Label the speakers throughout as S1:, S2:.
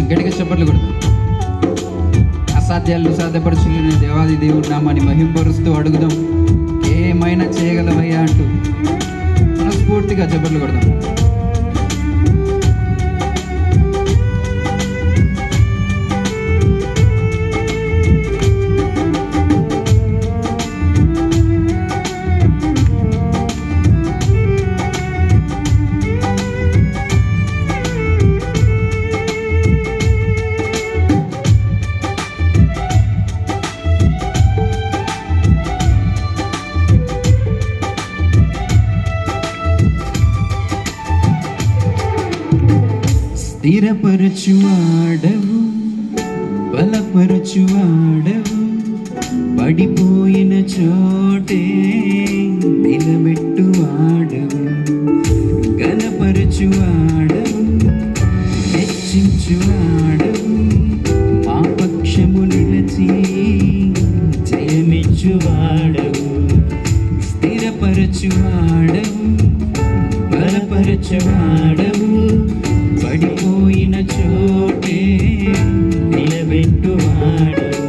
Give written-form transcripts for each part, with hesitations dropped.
S1: గట్టిగా చెప్పట్లు కూడా అసాధ్యాలు సాధ్యపరచులని దేవాది దేవుడు నామాన్ని మహింపరుస్తూ అడుగుదాం. ఏమైనా చేయగలవయ్యా అంటూ మనస్ఫూర్తిగా చెప్పట్లు కొడదాం. స్థిరపరచువాడవు, బలపరచువాడవు, పడిపోయిన చోటే నిలబెట్టువాడవు, గణపరచువాడవు, హెచ్చించువాడవు, మా పక్షము నిలచి జయమిచ్చువాడవు. స్థిరపరచువాడవు, బలపరచువాడవు, పడిపోయిన చోటే నిలబెట్టువాడవు,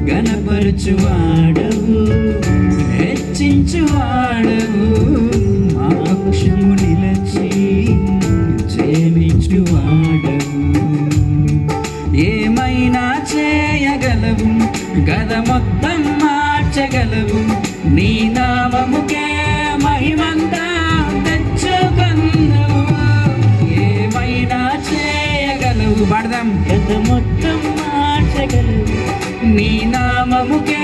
S1: గణపరచువాడవు, హెచ్చించువాడవు, మా పక్షము నిలచి జయమిచ్చువాడవు. ఏమైనా చేయగలవు, గద మొత్తం మార్చగలవు, నీ నామముకే మహిమంతా తెచ్చుకొందువు. ఏమైనా చేయగలవు, పాడదాం. గద మొత్తం మార్చగలవు, నీ నామముకే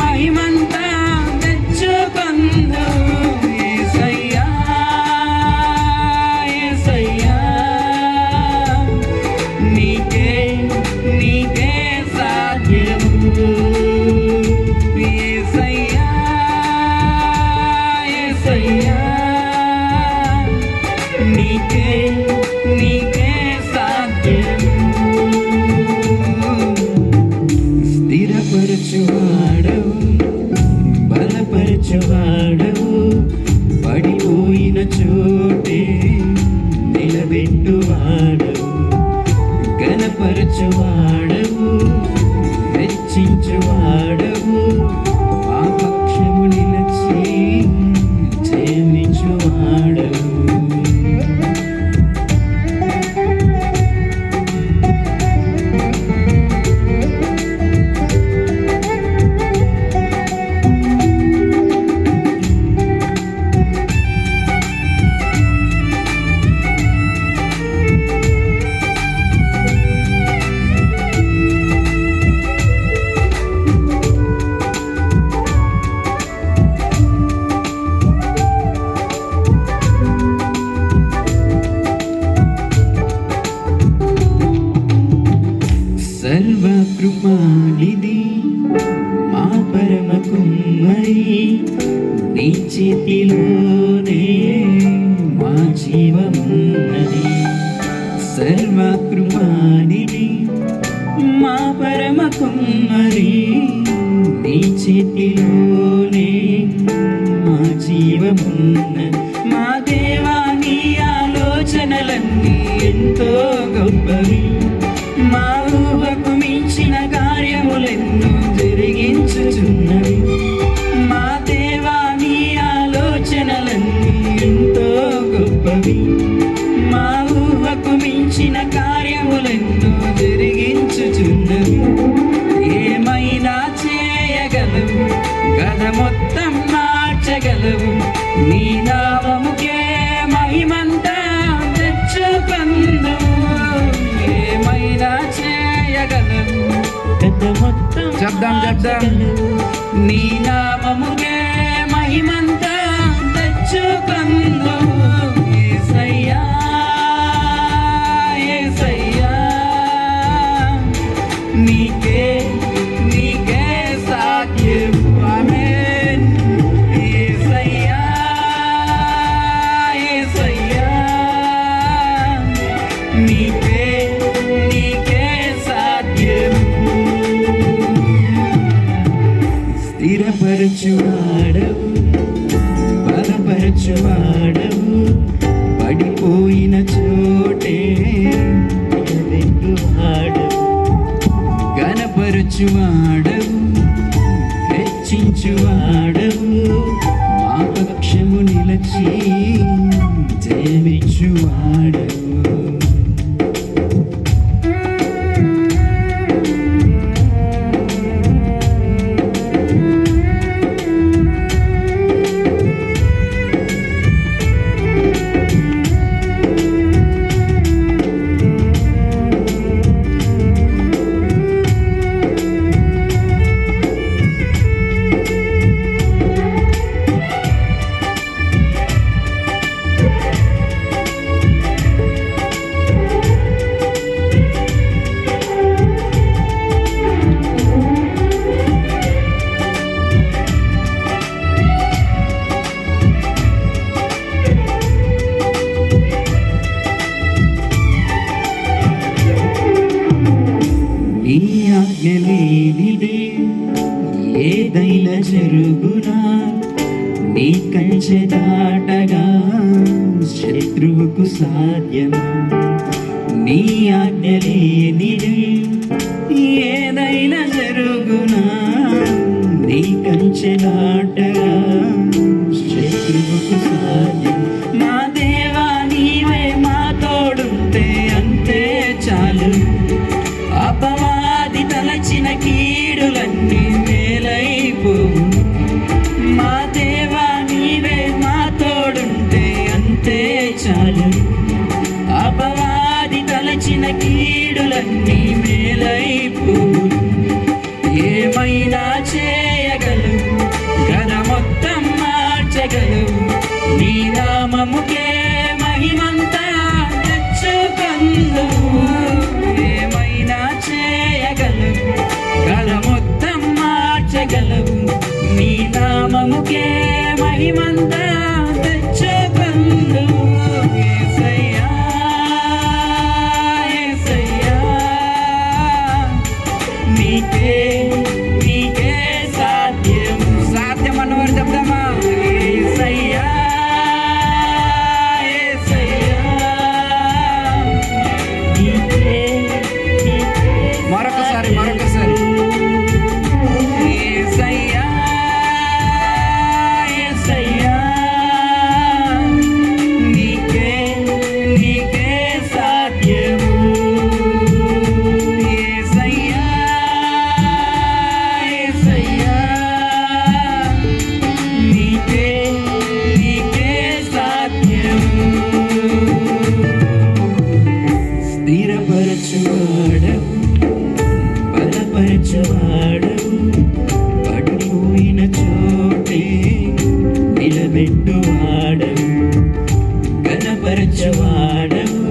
S1: మహిమంతా తెచ్చుకొందువు. యేసయ్యా యేసయ్యా, నీకే నీకే సాధ్యము. యేసయ్యా యేసయ్యా, నీకే నీకే సాధ్యము. స్థిరపరచువాడవు, బలపరచువాడవు, పడిపోయిన చోటే నిలబెట్టువాడవు, గణపరచువాడవు, హెచ్చించువాడవు, మా పక్షము నిలచి జయమిచ్చువాడవు. సర్వకృపానిధి మా పరమ కుమ్మరి, నీ చేతిలోనే మా జీవమున్నది. సర్వకృపానిధి మా పరమ కుమ్మరి, నీ చేతిలోనే మా జీవమున్నది. మా దేవా, నీ ఆలోచనలన్నీ ఎంతో గొప్పవి, మా ఊహకు మించిన కార్యములెన్నో జరిగించుచున్నవి. మా దేవా, నీ ఆలోచనలన్నీ ఎంతో గొప్పవి, మా ఊహకు మించిన కార్యములెన్నో జరిగించుచున్నవి. ఏమైనా చేయగలవు, గద మొత్తం మార్చగలవు, నీ నామముకే మహిమంతా తెచ్చుకొందువు. ఏమైనా చేయగలవు, గద మొత్తం చెప్దాం, నీ నామముకే మహిమంతా తెచ్చుకొందువు. యేసయ్యా యేసయ్యా, నీకే నీకే సాధ్యము. ఆమేన్. యేసయ్యా యేసయ్యా,
S2: స్థిరపరచువాడవు, బలపరచువాడవు, పడిపోయిన చోటే నిలబెట్టువాడవు, ఘనపరచువాడవు, హెచ్చించువాడవు, మా పక్షము నిలచి జయమిచ్చువాడవు. నీ ఆజ్ఞ లేనిదే ఏదైనా జరుగునా, నీ కంచె దాటగా శత్రువుకు సాధ్యమా. నీ ఆజ్ఞ లేనిదే ఏదైనా జరుగునా, నీ కంచె దాటగా శత్రువుకు సాధ్యం. మా దేవా నీవే మా తోడుంటే అంతే చాలు, అపవాది తలచిన కీడులన్నీ మేలైపోవు. మా దేవా నీవే మా తోడుంటే అంతే చాలు, అపవాది తలచిన కీడులన్నీ మేలైపోవు. ఏమైనా చేయగలవు, ఘన మొత్తం మార్చగలవు, నీ నామముకే మహిమంతా తెచ్చుకొందువు. ఘన మొత్తం మార్చగలవు, నీ నామముకే మహిమంతా తెచ్చుకొందువు. యేసయ్యా, యేసయ్యా, నీకే నీకే సాధ్యము. సాధ్యం అన్నవారు చెప్తామా? యేసయ్యా, యేసయ్యా, నీకే మరొకసారి యేసయ్యా, యేసయ్యా, నీకే నీకే సాధ్యము. యేసయ్యా, యేసయ్యా, నీకే నీకే సాధ్యము. స్థిరపరచువాడవు, బలపరచువాడవు, పడిపోయిన చోటే నిలబెట్టువాడవు, ఘనపరచువాడవు,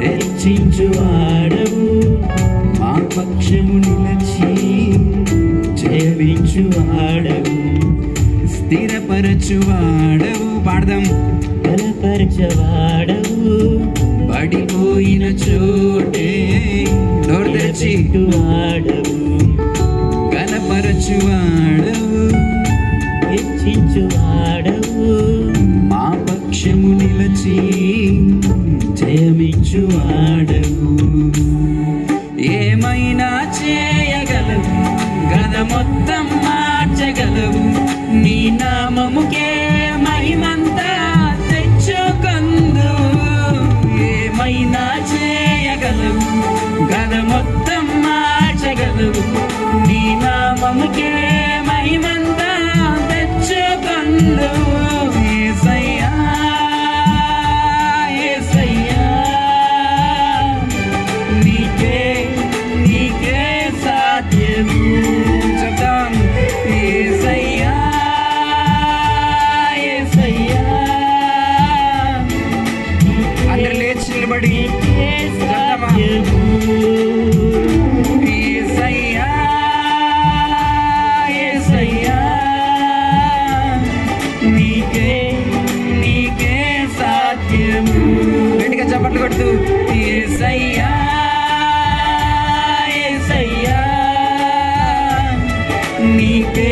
S2: హెచ్చించువాడవు, మా పక్షము నిలచి జయమిచ్చువాడవు. స్థిరపరచువాడవు, పాడదాం. బలపరచువాడవు, పడిపోయిన చోటే నోరు తెరిచి వాడవు, ఘనపరచువాడవు, హెచ్చించువాడవు, మా పక్షము నిలచి జయమిచ్చువాడవు. ఏమైనా చేయగలవు, ఘన మొత్తం మార్చగలవు, నీ నామముకే మహిమంతా తెచ్చుకొందువు. ఏమైనా చేయగలవు, ఘన మొత్తం మార్చగలవు, నీ నామముకే మహిమంతా తెచ్చుకొందువు. యేసయ్యా, యేసయ్యా, నీకే నీకే సాధ్యము. చెప్తాం. యేసయ్యా, యేసయ్యా, అందరు లేచి నిలబడి యేసయ్యా, యేసయ్యా, నీకే నీకే సాధ్యము. గట్టిగా చప్పట్లు కొడుతూ యేసయ్యా, యేసయ్యా, నీకే